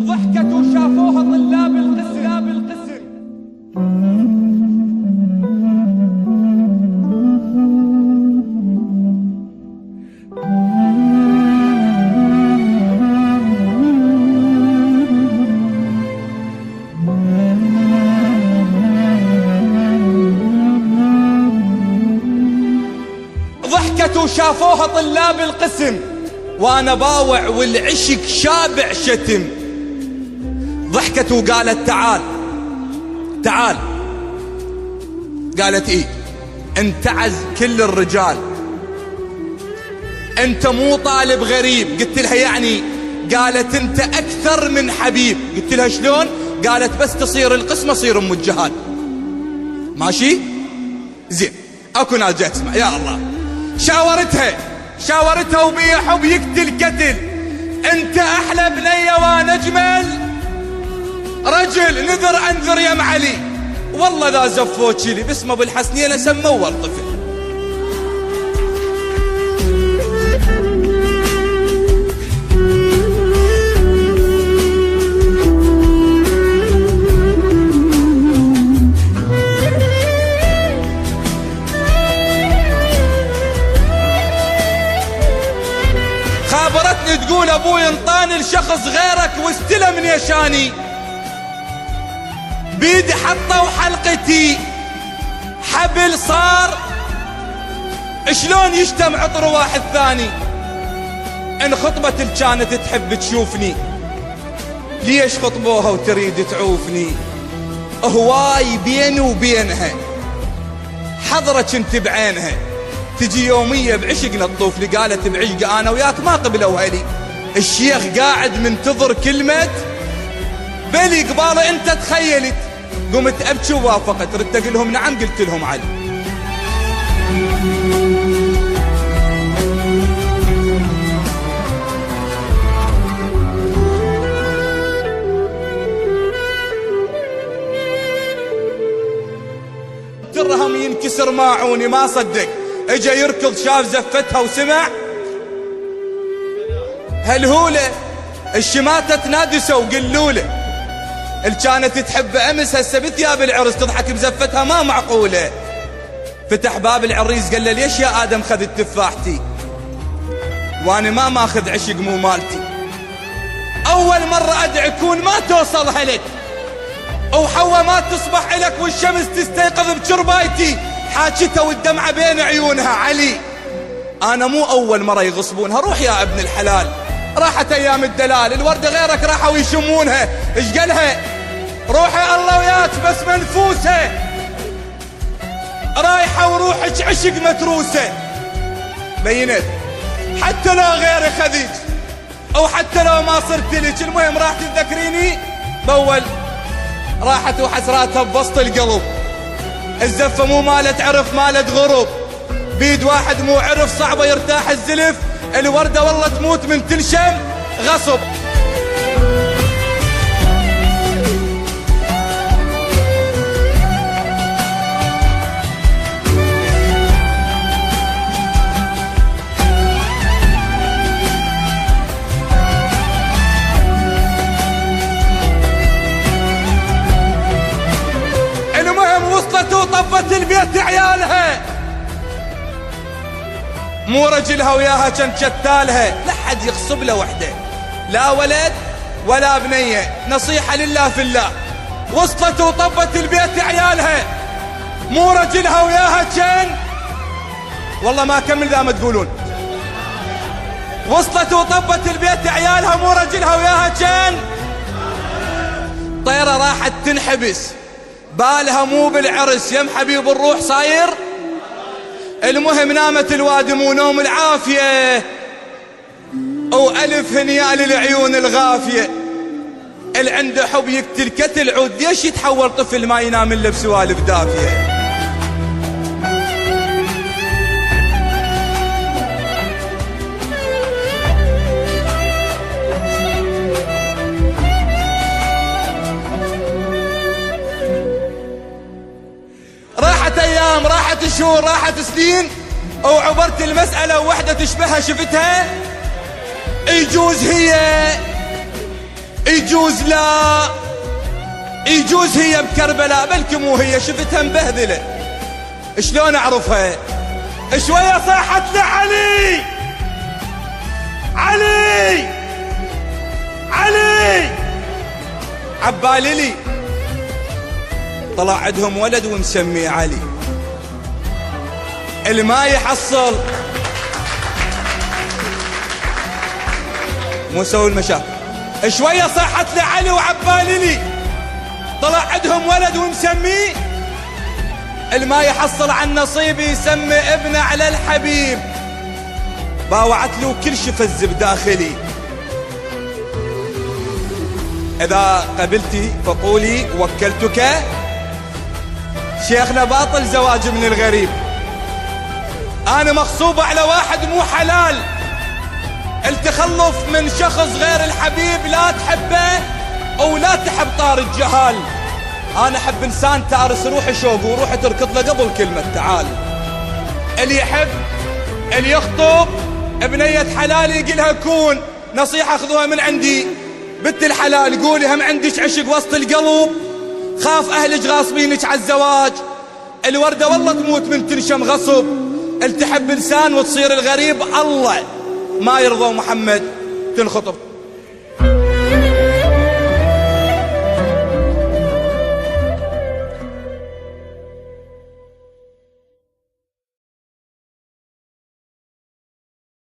ضحكت وشافوها طلاب القسم ضحكت وشافوها طلاب القسم وانا باوع والعشق شابع شتم. ضحكت وقالت تعال قالت ايه انتعز كل الرجال، انت مو طالب غريب. قلت لها يعني؟ قالت انت اكثر من حبيب. قلت لها شلون؟ قالت بس تصير القسمة اصير ام الجهال. ماشي زين، اكو ناس جاي تسمع. يا الله، شاورتها وبيا حب يقتل قتل. انت احلى بنية وانا اجمل رجل. نذر انذر يا معلي، والله ذا زفوتشي لي باسم ابو الحسنين سموه الطفل. خابرتني تقول ابوي انطاني لشخص غيرك واستلم يشاني، بيدي حطوا حلقتي حبل صار شلون يشتم عطر واحد ثاني. ان خطبت كانت تحب تشوفني، ليش خطبوها وتريد تعوفني؟ هواي بيني وبينها حضرة كنت بعينها، تجي يومية بعشقنا تطوف لي. قالت بعشق انا وياك ما قبلوها لي. الشيخ قاعد منتظر كلمة بلي قباله انت تخيلت. قمت ابكي ووافقت، ردت اقول لهم نعم، قلت لهم علي. الدرهم ينكسر ماعوني، ما صدق اجا يركض شاف زفتها وسمع هالهولة الشماتة تنادسه وقلوله. اللي كانت تحب امس هسه بثياب العرس تضحك بزفتها ما معقولة. فتح باب العريس قال له ليش يا ادم خذت تفاحتي وانا ما ماخذ عشق مو مالتي؟ اول مرة ادعي كون ما توصلها لك وحوا ما تصبح لك والشمس تستيقظ بشربايتي. حاجتها والدمعة بين عيونها علي، انا مو اول مرة يغصبونها. روح يا ابن الحلال، راحت ايام الدلال، الوردة غيرك راحوا يشمونها. ايش قالها؟ روحي الله وياك بس منفوسة، رايحة وروحك عشق متروسة. بينت حتى لو غيري خذيج او حتى لو ما صرت لك، المهم راح تتذكريني بول. راحت وحسراتها بوسط القلب. الزفة مو مالت عرف مالت غروب، بيد واحد مو عرف صعبة يرتاح الزلف. الوردة والله تموت من تلشم غصب. المهم وصلت وطبت البيت عيالها، مو رجلها وياها كان شتالها. لا حد يغصب له وحده، لا ولد ولا بنية، نصيحة لله في الله. وصلت وطبت البيت عيالها، مو رجلها وياها كان، والله ما كمل ذا ما تقولون. وصلت وطبت البيت عيالها، مو رجلها وياها كان. طيرة راحت تنحبس، بالها مو بالعرس يم حبيب الروح صاير. المهم نامت الوادم ونوم العافية، وألف هنيا للعيون الغافية. اللي عنده حب يقتل كتل عود، ليش يتحول طفل ما ينام الا بسوالف دافية؟ راحت ايام، راحت شهور، راحت سنين، وعبرت المسألة ووحدة تشبهها شفتها يجوز هي، يجوز لا، يجوز هي بكربلاء، بلكي مو هي، شفتها مبهذلة. شلون اعرفها؟ شوية صاحت لعلي، علي علي، عبالي لي طلع عندهم ولد ومسميه علي، اللي ما يحصل مو سوي المشاكل. شوية صاحت لعلي وعبالي لي طلع عندهم ولد ومسميه، اللي ما يحصل عن نصيبي يسمي ابنه على الحبيب. باوعت له كل شي فز بداخلي. إذا قبلتي فقولي وكلتك. شيخنا باطل زواج من الغريب. أنا مغصوبة على واحد مو حلال. التخلف من شخص غير الحبيب لا تحبه أو لا تحب طار الجهال. أنا أحب إنسان تارس روحي شوق وروحي تركض له قبل كلمة تعال. اللي يحب اللي يخطب بنية حلال يقلها كون. نصيحة خذوها من عندي بنت الحلال، قولي هم عندك عشق وسط القلب، خاف أهلك غاصبينك على الزواج. الوردة والله تموت من تنشم غصب. التحب إنسان وتصير الغريب، الله ما يرضى محمد تنخطب.